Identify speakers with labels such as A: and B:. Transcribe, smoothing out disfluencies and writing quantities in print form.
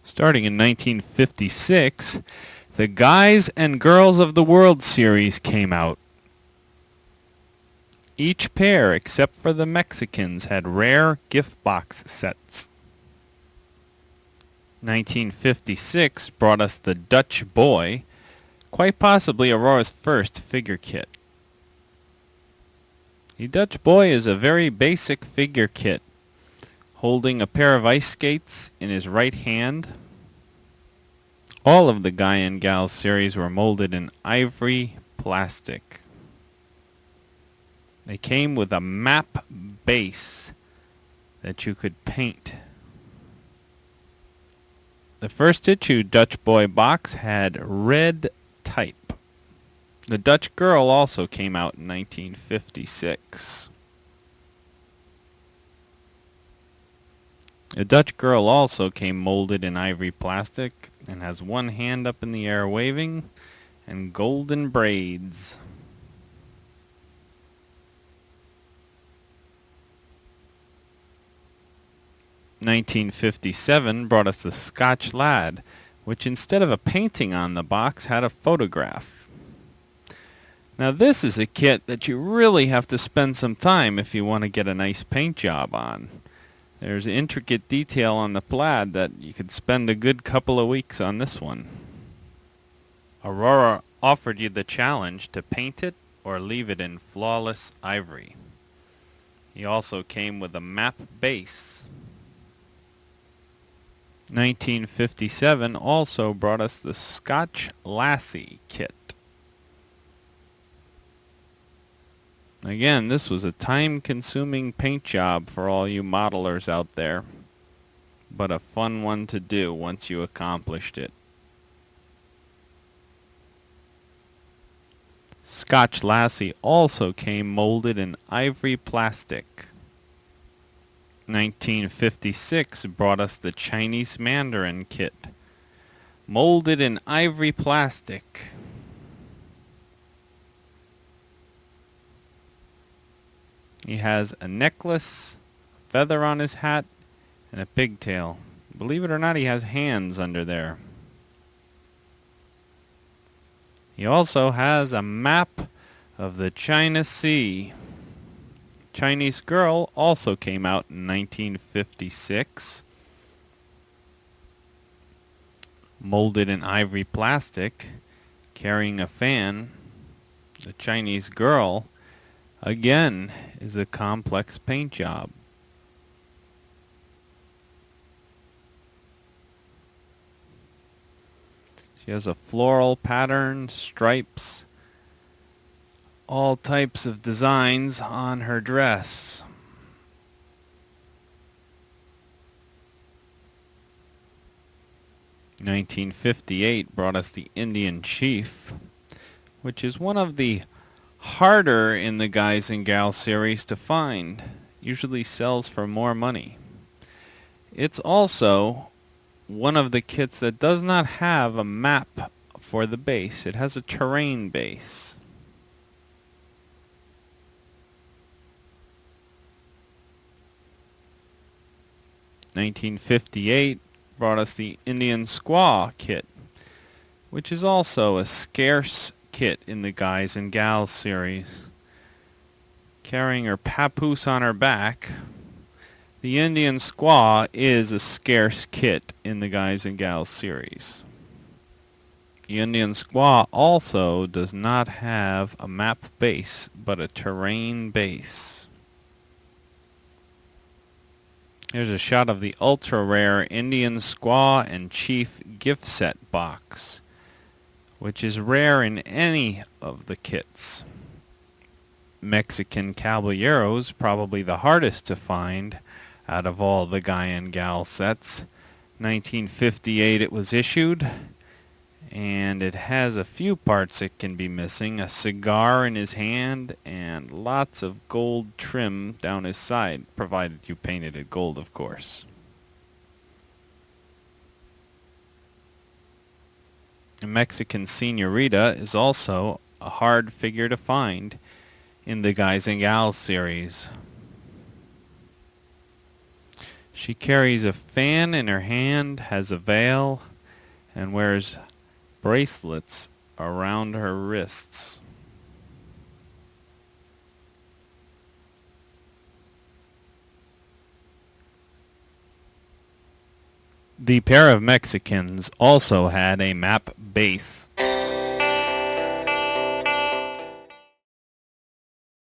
A: Starting in 1956, the Guys and Girls of the World series came out. Each pair, except for the Mexicans, had rare gift box sets. 1956 brought us the Dutch Boy, quite possibly Aurora's first figure kit. The Dutch Boy is a very basic figure kit, holding a pair of ice skates in his right hand. All of the Guy and Gal series were molded in ivory plastic. They came with a map base that you could paint. The first issue Dutch Boy box had red type. The Dutch Girl also came out in 1956. The Dutch Girl also came molded in ivory plastic and has one hand up in the air waving and golden braids. (1957) brought us the Scotch Lad, which instead of a painting on the box had a photograph. Now this is a kit that you really have to spend some time if you want to get a nice paint job on. There's intricate detail on the plaid that you could spend a good couple of weeks on this one. Aurora offered you the challenge to paint it or leave it in flawless ivory. He also came with a map base. 1957 also brought us the Scotch Lassie kit. Again, this was a time-consuming paint job for all you modelers out there, but a fun one to do once you accomplished it. Scotch Lassie also came molded in ivory plastic. 1956 brought us the Chinese Mandarin kit, molded in ivory plastic. He has a necklace, a feather on his hat, and a pigtail. Believe it or not, he has hands under there. He also has a map of the China Sea. Chinese Girl also came out in 1956. Molded in ivory plastic, carrying a fan. The Chinese Girl, again, is a complex paint job. She has a floral pattern, stripes, all types of designs on her dress. (1958) brought us the Indian Chief, which is one of the harder in the Guys and Gals series to find. Usually sells for more money. It's also one of the kits that does not have a map for the base. It has a terrain base. (1958) brought us the Indian Squaw kit, which is also a scarce kit in the Guys and Gals series. Carrying her papoose on her back, the Indian Squaw is a scarce kit in the Guys and Gals series. The Indian Squaw also does not have a map base, but a terrain base. Here's a shot of the ultra-rare Indian Squaw and Chief gift set box, which is rare in any of the kits. Mexican Caballeros, probably the hardest to find out of all the Guy and Gal sets. 1958 it was issued, and it has a few parts that can be missing. A cigar in his hand and lots of gold trim down his side, provided you painted it gold, of course. A Mexican Senorita is also a hard figure to find in the Guys and Gals series. She carries a fan in her hand, has a veil, and wears bracelets around her wrists. The pair of Mexicans also had a map base.